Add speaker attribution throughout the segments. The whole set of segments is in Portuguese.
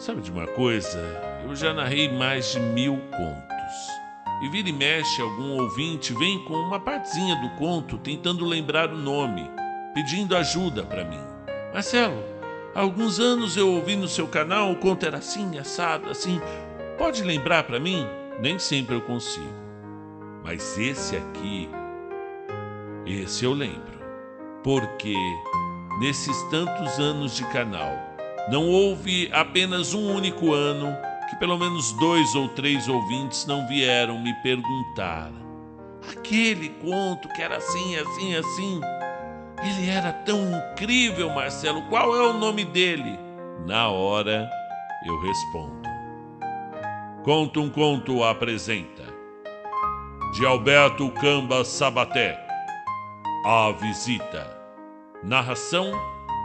Speaker 1: Sabe de uma coisa? Eu já narrei mais de 1000 contos. E vira e mexe, algum ouvinte vem com uma partezinha do conto tentando lembrar o nome, pedindo ajuda para mim. Marcelo, há alguns anos eu ouvi no seu canal o conto era assim, assado, assim. Pode lembrar para mim? Nem sempre eu consigo. Mas esse aqui, esse eu lembro. Porque nesses tantos anos de canal, não houve apenas um único ano que pelo menos 2 ou 3 ouvintes não vieram me perguntar. Aquele conto que era assim, assim, assim. Ele era tão incrível, Marcelo. Qual é o nome dele? Na hora, eu respondo. Conta um Conto apresenta de Alberto Camba Sabaté, A Visita. Narração,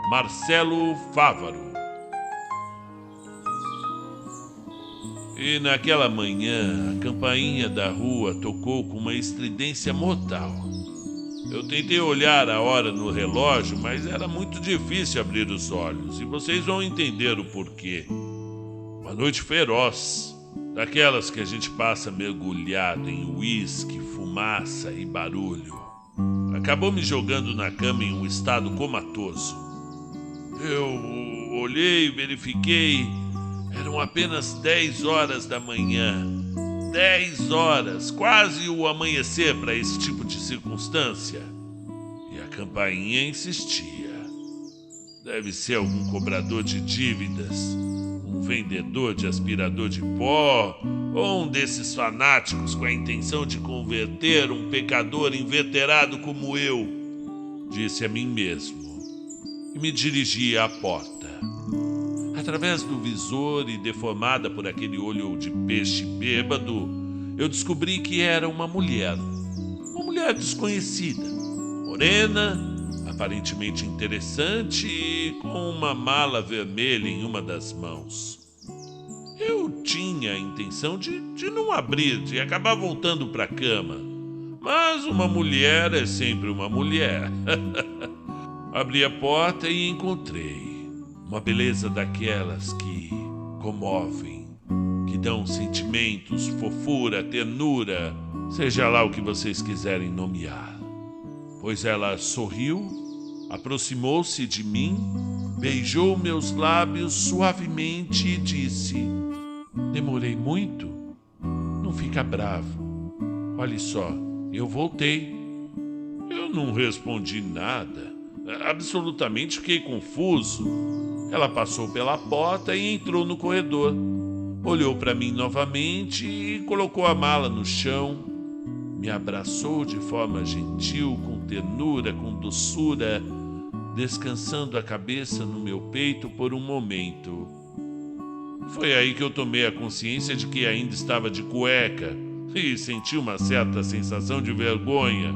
Speaker 1: Marcelo Fávaro. E naquela manhã, a campainha da rua tocou com uma estridência mortal. Eu tentei olhar a hora no relógio, mas era muito difícil abrir os olhos, e vocês vão entender o porquê. Uma noite feroz, daquelas que a gente passa mergulhado em uísque, fumaça e barulho, acabou me jogando na cama em um estado comatoso. Eu olhei e verifiquei. Eram apenas 10 horas da manhã. 10 horas, quase o amanhecer para esse tipo de circunstância. E a campainha insistia. Deve ser algum cobrador de dívidas, um vendedor de aspirador de pó, ou um desses fanáticos com a intenção de converter um pecador inveterado como eu, disse a mim mesmo. E me dirigi à porta. Através do visor e deformada por aquele olho de peixe bêbado, eu descobri que era uma mulher desconhecida, morena, aparentemente interessante e com uma mala vermelha em uma das mãos. Eu tinha a intenção de não abrir, de acabar voltando para a cama, mas uma mulher é sempre uma mulher. Abri a porta e encontrei uma beleza daquelas que comovem, que dão sentimentos, fofura, ternura, seja lá o que vocês quiserem nomear. Pois ela sorriu, aproximou-se de mim, beijou meus lábios suavemente e disse: demorei muito? Não fica bravo. Olhe só, eu voltei. Eu não respondi nada. Absolutamente fiquei confuso. Ela passou pela porta e entrou no corredor. Olhou para mim novamente e colocou a mala no chão. Me abraçou de forma gentil, com ternura, com doçura, descansando a cabeça no meu peito por um momento. Foi aí que eu tomei a consciência de que ainda estava de cueca e senti uma certa sensação de vergonha.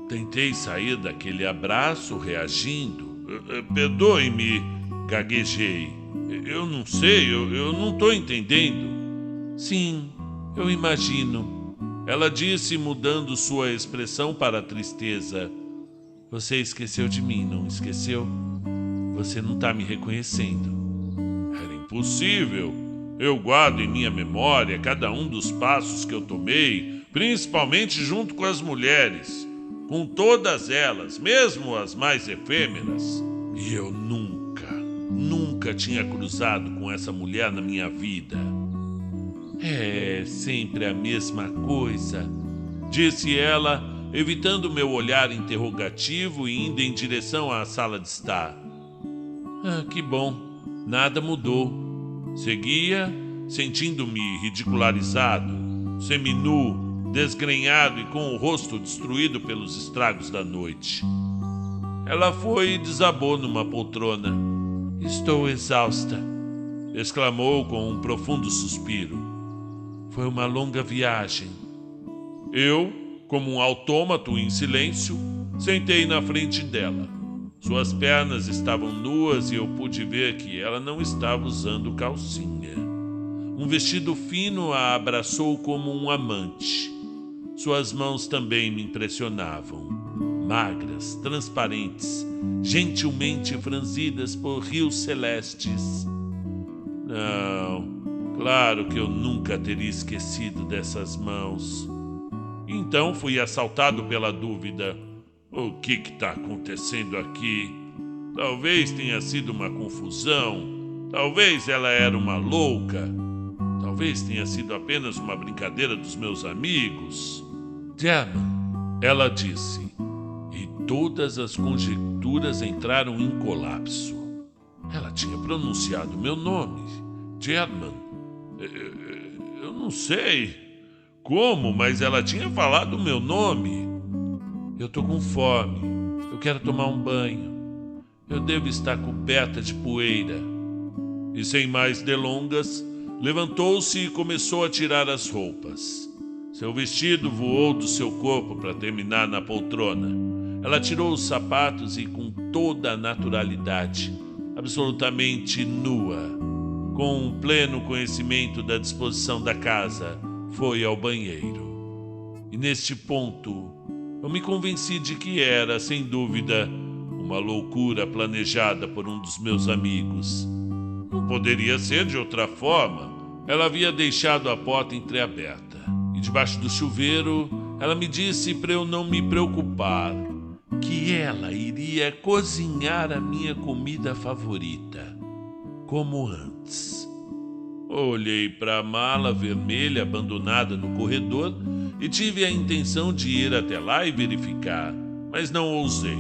Speaker 1: Tentei sair daquele abraço reagindo. Perdoe-me, gaguejei. Eu não sei, eu não estou entendendo. Sim, eu imagino. Ela disse, mudando sua expressão para a tristeza. Você esqueceu de mim, não esqueceu? Você não está me reconhecendo. Era impossível. Eu guardo em minha memória cada um dos passos que eu tomei, principalmente junto com as mulheres. Com todas elas, mesmo as mais efêmeras. E eu nunca tinha cruzado com essa mulher na minha vida. É sempre a mesma coisa, disse ela, evitando meu olhar interrogativo e indo em direção à sala de estar. Que bom, nada mudou. Seguia, sentindo-me ridicularizado, seminu, desgrenhado e com o rosto destruído pelos estragos da noite. Ela foi e desabou numa poltrona. Estou exausta, exclamou com um profundo suspiro. Foi uma longa viagem. Eu, como um autômato em silêncio, sentei na frente dela. Suas pernas estavam nuas e eu pude ver que ela não estava usando calcinha. Um vestido fino a abraçou como um amante. Suas mãos também me impressionavam. Magras, transparentes, gentilmente franzidas por rios celestes. Não, claro que eu nunca teria esquecido dessas mãos. Então fui assaltado pela dúvida. O que está acontecendo aqui? Talvez tenha sido uma confusão. Talvez ela era uma louca. Talvez tenha sido apenas uma brincadeira dos meus amigos. German, ela disse, e todas as conjecturas entraram em colapso. Ela tinha pronunciado meu nome, German. Eu não sei como, mas ela tinha falado o meu nome. Eu tô com fome. Eu quero tomar um banho. Eu devo estar coberta de poeira. E sem mais delongas, levantou-se e começou a tirar as roupas. Seu vestido voou do seu corpo para terminar na poltrona. Ela tirou os sapatos e, com toda a naturalidade, absolutamente nua, com um pleno conhecimento da disposição da casa, foi ao banheiro. E neste ponto, eu me convenci de que era, sem dúvida, uma loucura planejada por um dos meus amigos. Não poderia ser de outra forma. Ela havia deixado a porta entreaberta. E debaixo do chuveiro, ela me disse para eu não me preocupar, que ela iria cozinhar a minha comida favorita, como antes. Olhei para a mala vermelha abandonada no corredor e tive a intenção de ir até lá e verificar, mas não ousei.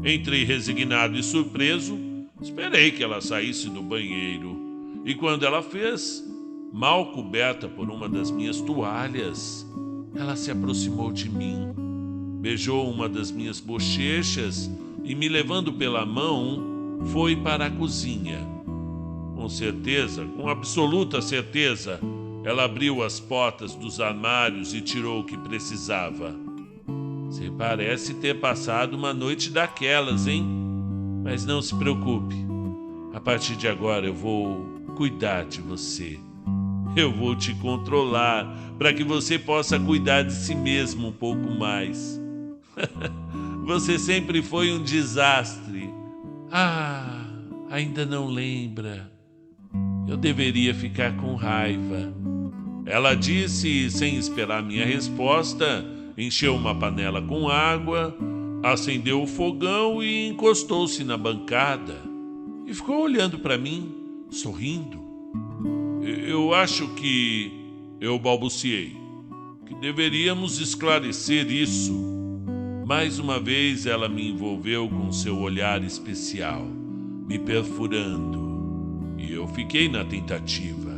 Speaker 1: Entrei resignado e surpreso, esperei que ela saísse do banheiro, e quando ela fez, mal coberta por uma das minhas toalhas, ela se aproximou de mim, beijou uma das minhas bochechas e, me levando pela mão, foi para a cozinha. Com certeza, com absoluta certeza, ela abriu as portas dos armários e tirou o que precisava. Você parece ter passado uma noite daquelas, hein? Mas não se preocupe. A partir de agora eu vou cuidar de você. Eu vou te controlar para que você possa cuidar de si mesmo um pouco mais. Você sempre foi um desastre. Ah, ainda não lembra. Eu deveria ficar com raiva. Ela disse, sem esperar minha resposta, encheu uma panela com água, acendeu o fogão e encostou-se na bancada. E ficou olhando para mim, sorrindo. Eu acho que... Eu balbuciei. Que deveríamos esclarecer isso. Mais uma vez ela me envolveu com seu olhar especial, me perfurando. E eu fiquei na tentativa.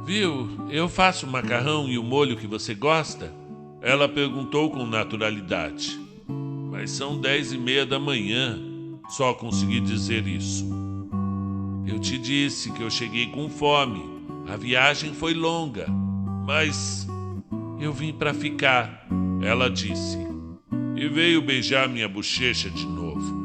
Speaker 1: Viu, eu faço o macarrão e o molho que você gosta? Ela perguntou com naturalidade. Mas são 10:30 da manhã. Só consegui dizer isso. Eu te disse que eu cheguei com fome. A viagem foi longa. Mas eu vim para ficar, ela disse. E veio beijar minha bochecha de novo.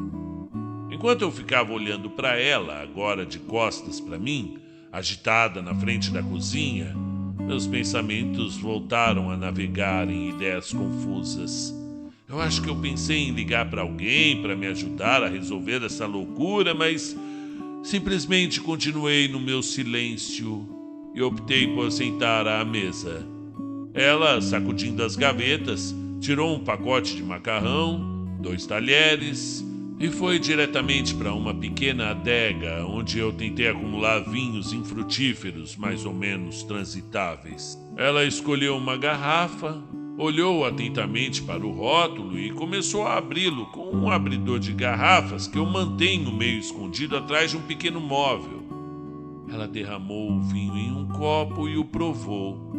Speaker 1: Enquanto eu ficava olhando para ela, agora de costas para mim, agitada na frente da cozinha, meus pensamentos voltaram a navegar em ideias confusas. Eu acho que eu pensei em ligar para alguém para me ajudar a resolver essa loucura, mas simplesmente continuei no meu silêncio e optei por sentar à mesa. Ela, sacudindo as gavetas, tirou um pacote de macarrão, 2 talheres e foi diretamente para uma pequena adega onde eu tentei acumular vinhos infrutíferos mais ou menos transitáveis. Ela escolheu uma garrafa, olhou atentamente para o rótulo e começou a abri-lo com um abridor de garrafas que eu mantenho meio escondido atrás de um pequeno móvel. Ela derramou o vinho em um copo e o provou.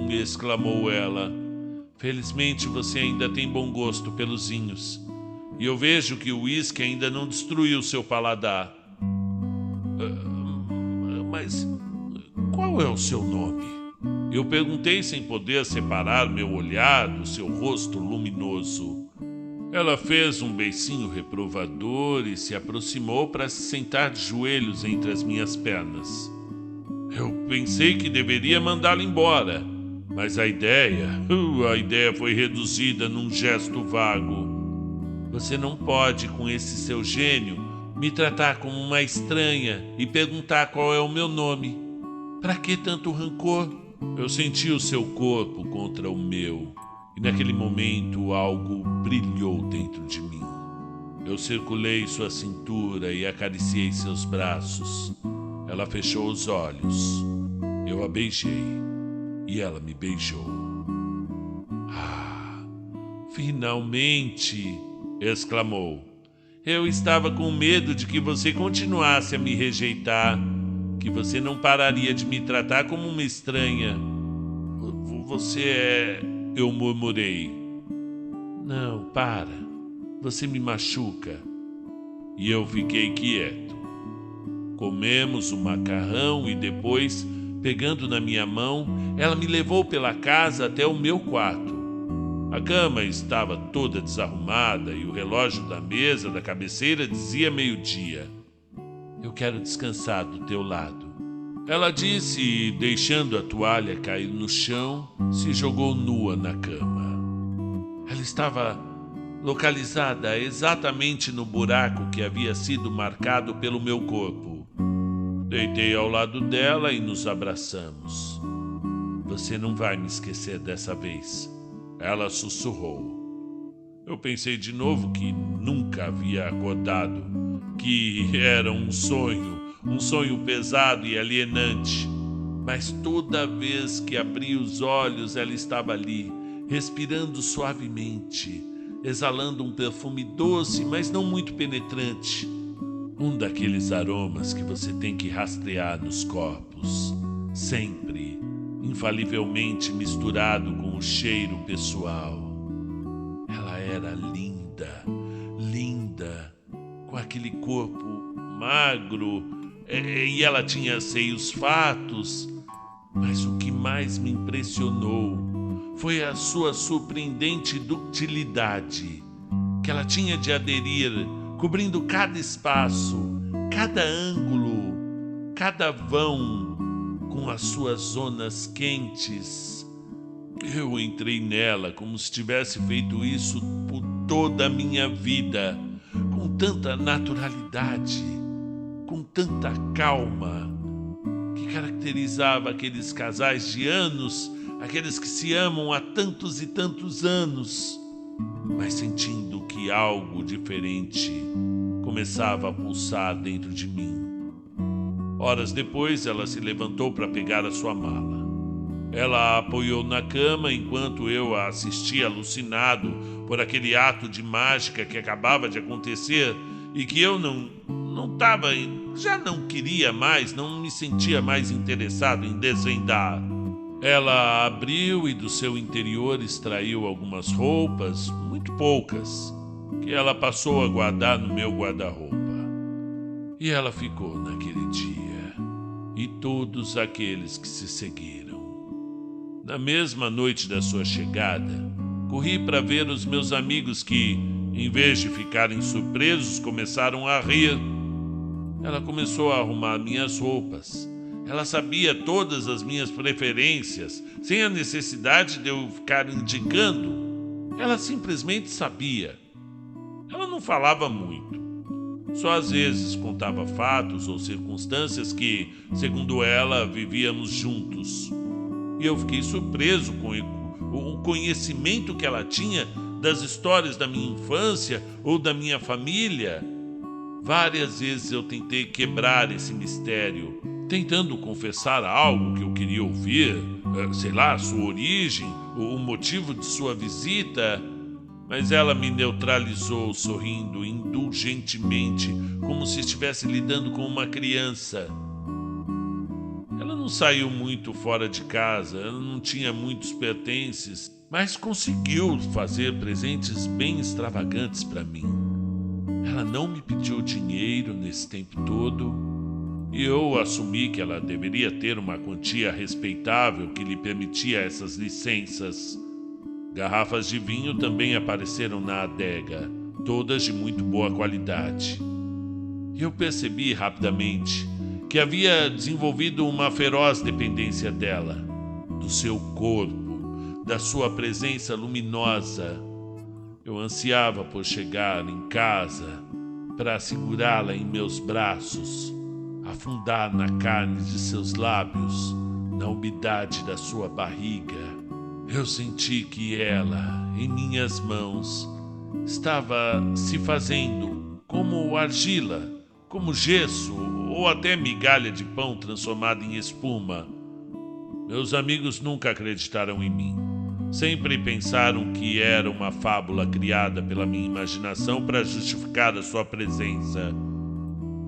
Speaker 1: Exclamou ela. Felizmente você ainda tem bom gosto pelos vinhos. E eu vejo que o uísque ainda não destruiu seu paladar. Mas qual é o seu nome? Eu perguntei sem poder separar meu olhar do seu rosto luminoso. Ela fez um beicinho reprovador e se aproximou para se sentar de joelhos entre as minhas pernas. Eu pensei que deveria mandá-la embora, mas a ideia foi reduzida num gesto vago. Você não pode, com esse seu gênio, me tratar como uma estranha e perguntar qual é o meu nome. Para que tanto rancor? Eu senti o seu corpo contra o meu e naquele momento algo brilhou dentro de mim. Eu circulei sua cintura e acariciei seus braços. Ela fechou os olhos. Eu a beijei e ela me beijou. Ah, finalmente! Exclamou. Eu estava com medo de que você continuasse a me rejeitar, que você não pararia de me tratar como uma estranha. Você é... Eu murmurei. Não, para. Você me machuca. E eu fiquei quieto. Comemos o macarrão e depois, pegando na minha mão, ela me levou pela casa até o meu quarto. A cama estava toda desarrumada e o relógio da mesa da cabeceira dizia 12:00. Eu quero descansar do teu lado. Ela disse e, deixando a toalha cair no chão, se jogou nua na cama. Ela estava localizada exatamente no buraco que havia sido marcado pelo meu corpo. Deitei ao lado dela e nos abraçamos. Você não vai me esquecer dessa vez, ela sussurrou. Eu pensei de novo que nunca havia acordado, que era um sonho pesado e alienante. Mas toda vez que abri os olhos, ela estava ali, respirando suavemente, exalando um perfume doce, mas não muito penetrante. Um daqueles aromas que você tem que rastrear nos corpos, sempre, infalivelmente misturado com o cheiro pessoal. Ela era linda, com aquele corpo magro, e ela tinha seios fartos. Mas o que mais me impressionou foi a sua surpreendente ductilidade, que ela tinha de aderir, cobrindo cada espaço, cada ângulo, cada vão, com as suas zonas quentes. Eu entrei nela como se tivesse feito isso por toda a minha vida, com tanta naturalidade, com tanta calma, que caracterizava aqueles casais de anos, aqueles que se amam há tantos e tantos anos, mas sentindo que algo diferente começava a pulsar dentro de mim. Horas depois, ela se levantou para pegar a sua mala. Ela a apoiou na cama enquanto eu a assistia alucinado por aquele ato de mágica que acabava de acontecer e que eu já não queria mais, não me sentia mais interessado em desvendar. Ela abriu e do seu interior extraiu algumas roupas, muito poucas, que ela passou a guardar no meu guarda-roupa. E ela ficou naquele dia, e todos aqueles que se seguiram. Na mesma noite da sua chegada, corri para ver os meus amigos que, em vez de ficarem surpresos, começaram a rir. Ela começou a arrumar minhas roupas. Ela sabia todas as minhas preferências, sem a necessidade de eu ficar indicando. Ela simplesmente sabia. Ela não falava muito. Só às vezes contava fatos ou circunstâncias que, segundo ela, vivíamos juntos. E eu fiquei surpreso com o conhecimento que ela tinha das histórias da minha infância ou da minha família. Várias vezes eu tentei quebrar esse mistério, tentando confessar algo que eu queria ouvir, sei lá, sua origem, o motivo de sua visita, mas ela me neutralizou sorrindo indulgentemente, como se estivesse lidando com uma criança. Ela não saiu muito fora de casa, ela não tinha muitos pertences, mas conseguiu fazer presentes bem extravagantes para mim. Ela não me pediu dinheiro nesse tempo todo e eu assumi que ela deveria ter uma quantia respeitável que lhe permitia essas licenças. Garrafas de vinho também apareceram na adega, todas de muito boa qualidade. E eu percebi rapidamente que havia desenvolvido uma feroz dependência dela, do seu corpo, da sua presença luminosa. Eu ansiava por chegar em casa para segurá-la em meus braços, afundar na carne de seus lábios, na umidade da sua barriga. Eu senti que ela, em minhas mãos, estava se fazendo como argila, como gesso ou até migalha de pão transformada em espuma. Meus amigos nunca acreditaram em mim. Sempre pensaram que era uma fábula criada pela minha imaginação para justificar a sua presença.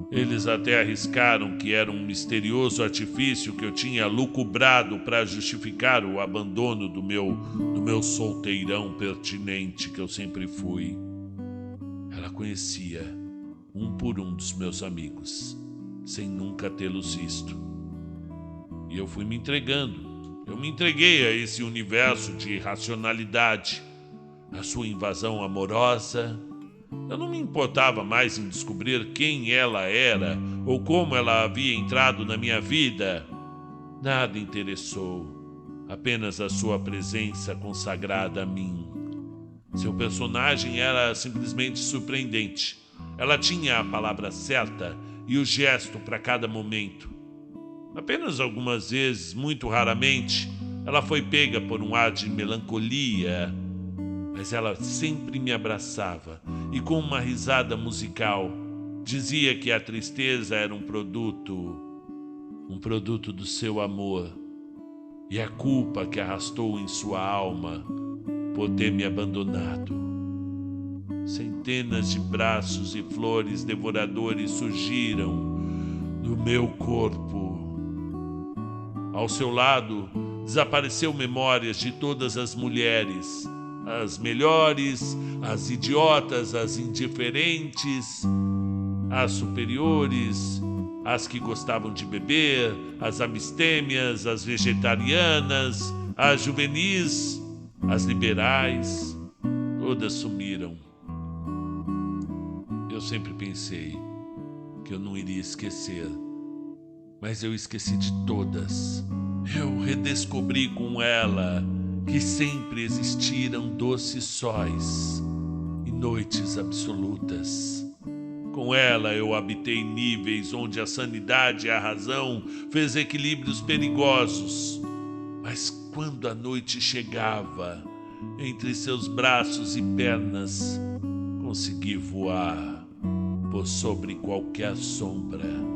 Speaker 1: Eles até arriscaram que era um misterioso artifício que eu tinha lucubrado para justificar o abandono do meu solteirão pertinente que eu sempre fui. Ela conhecia um por um dos meus amigos, sem nunca tê-los visto. E eu fui me entregando. Eu me entreguei a esse universo de irracionalidade, a sua invasão amorosa. Eu não me importava mais em descobrir quem ela era ou como ela havia entrado na minha vida. Nada interessou, apenas a sua presença consagrada a mim. Seu personagem era simplesmente surpreendente. Ela tinha a palavra certa e o gesto para cada momento. Apenas algumas vezes, muito raramente, ela foi pega por um ar de melancolia, mas ela sempre me abraçava e com uma risada musical dizia que a tristeza era um produto do seu amor e a culpa que arrastou em sua alma por ter me abandonado. Centenas de braços e flores devoradores surgiram no meu corpo. Ao seu lado, desapareceu memórias de todas as mulheres, as melhores, as idiotas, as indiferentes, as superiores, as que gostavam de beber, as abstêmias, as vegetarianas, as juvenis, as liberais, todas sumiram. Eu sempre pensei que eu não iria esquecer. Mas eu esqueci de todas. Eu redescobri com ela que sempre existiram doces sóis e noites absolutas. Com ela eu habitei níveis onde a sanidade e a razão fez equilíbrios perigosos. Mas quando a noite chegava, entre seus braços e pernas, consegui voar por sobre qualquer sombra.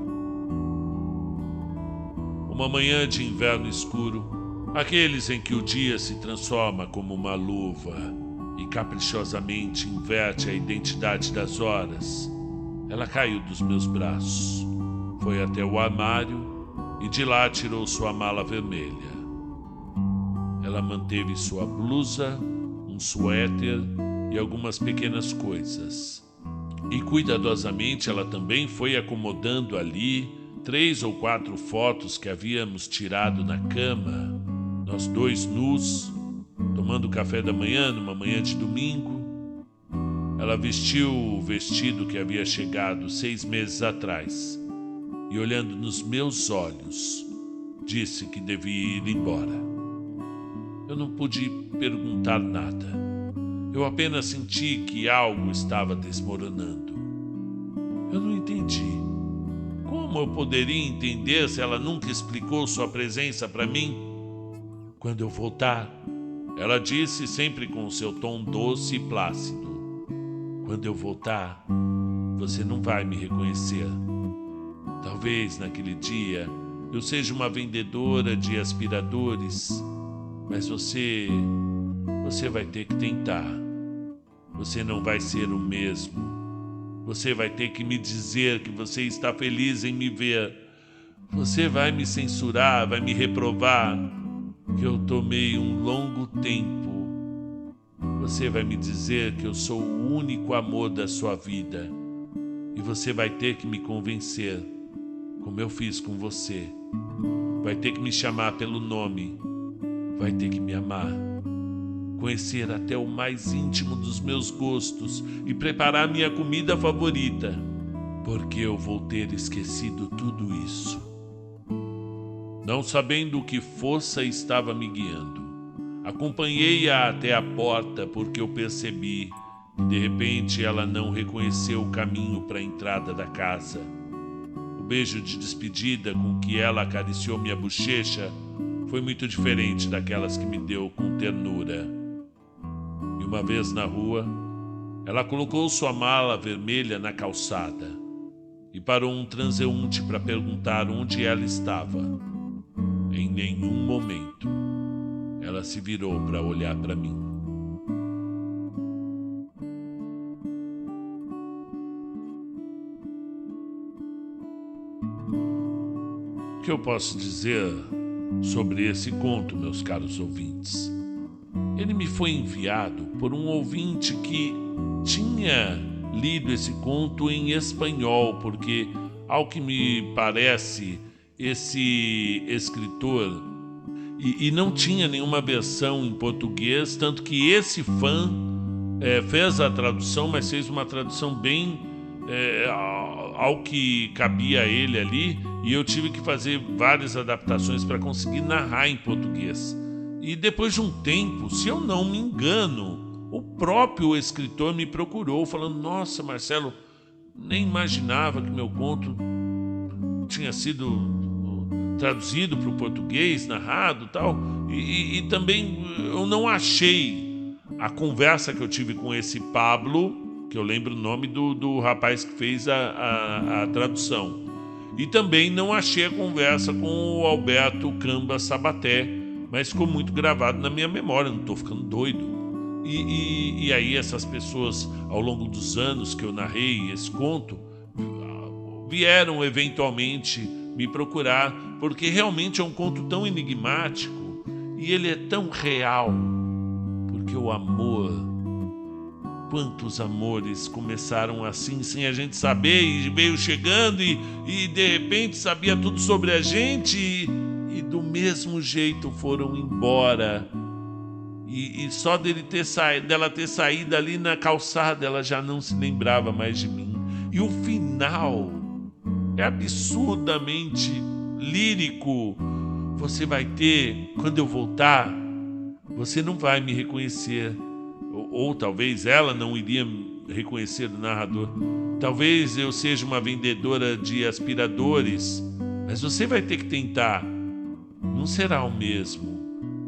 Speaker 1: Uma manhã de inverno escuro, aqueles em que o dia se transforma como uma luva e caprichosamente inverte a identidade das horas, ela caiu dos meus braços, foi até o armário e de lá tirou sua mala vermelha. Ela manteve sua blusa, um suéter e algumas pequenas coisas. E cuidadosamente ela também foi acomodando ali 3 ou 4 fotos que havíamos tirado na cama, nós dois nus, tomando café da manhã numa manhã de domingo. Ela vestiu o vestido que havia chegado 6 meses atrás e, olhando nos meus olhos, disse que devia ir embora. Eu não pude perguntar nada. Eu apenas senti que algo estava desmoronando. Eu não entendi. Como eu poderia entender se ela nunca explicou sua presença para mim? Quando eu voltar, ela disse sempre com seu tom doce e plácido. Quando eu voltar, você não vai me reconhecer. Talvez naquele dia eu seja uma vendedora de aspiradores, mas você vai ter que tentar. Você não vai ser o mesmo. Você vai ter que me dizer que você está feliz em me ver. Você vai me censurar, vai me reprovar que eu tomei um longo tempo. Você vai me dizer que eu sou o único amor da sua vida. E você vai ter que me convencer, como eu fiz com você. Vai ter que me chamar pelo nome. Vai ter que me amar. Conhecer até o mais íntimo dos meus gostos e preparar minha comida favorita, porque eu vou ter esquecido tudo isso. Não sabendo que força estava me guiando, acompanhei-a até a porta porque eu percebi De repente, ela não reconheceu o caminho para a entrada da casa. O beijo de despedida com que ela acariciou minha bochecha foi muito diferente daquelas que me deu com ternura. E uma vez na rua, ela colocou sua mala vermelha na calçada e parou um transeunte para perguntar onde ela estava. Em nenhum momento, ela se virou para olhar para mim. O que eu posso dizer sobre esse conto, meus caros ouvintes? Ele me foi enviado por um ouvinte que tinha lido esse conto em espanhol, porque, ao que me parece, esse escritor e não tinha nenhuma versão em português, tanto que esse fã fez a tradução, mas fez uma tradução bem ao que cabia a ele ali, e eu tive que fazer várias adaptações para conseguir narrar em português. E depois de um tempo, se eu não me engano, o próprio escritor me procurou falando: nossa, Marcelo, nem imaginava que meu conto tinha sido traduzido para o português, narrado e tal. E também eu não achei a conversa que eu tive com esse Pablo, que eu lembro o nome do rapaz que fez a tradução. E também não achei a conversa com o Alberto Camba Sabaté, mas ficou muito gravado na minha memória, não estou ficando doido. E aí essas pessoas, ao longo dos anos que eu narrei esse conto, vieram eventualmente me procurar, porque realmente é um conto tão enigmático e ele é tão real, porque o amor, quantos amores começaram assim, sem a gente saber, e veio chegando e de repente sabia tudo sobre a gente e do mesmo jeito foram embora. E só dela ter saído ali na calçada, ela já não se lembrava mais de mim. E o final é absurdamente lírico. Você vai ter, quando eu voltar, você não vai me reconhecer. Ou talvez ela não iria reconhecer o narrador. Talvez eu seja uma vendedora de aspiradores, mas você vai ter que tentar. Não será o mesmo.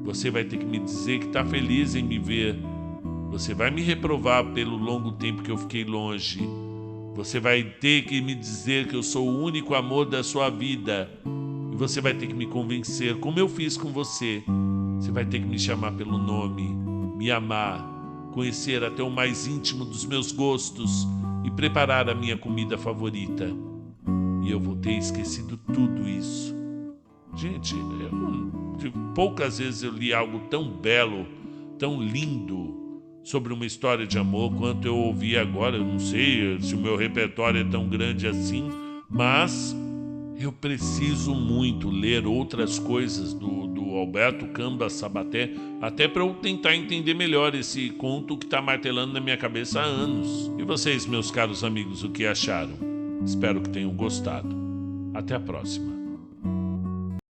Speaker 1: Você vai ter que me dizer que está feliz em me ver. Você vai me reprovar pelo longo tempo que eu fiquei longe. Você vai ter que me dizer que eu sou o único amor da sua vida. E você vai ter que me convencer, como eu fiz com você. Você vai ter que me chamar pelo nome, me amar, conhecer até o mais íntimo dos meus gostos e preparar a minha comida favorita. E eu vou ter esquecido tudo isso. Gente, poucas vezes eu li algo tão belo, tão lindo sobre uma história de amor quanto eu ouvi agora. Eu não sei se o meu repertório é tão grande assim, mas eu preciso muito ler outras coisas do Alberto Camba Sabaté, até para eu tentar entender melhor esse conto que está martelando na minha cabeça há anos. E vocês, meus caros amigos, o que acharam? Espero que tenham gostado. Até a próxima.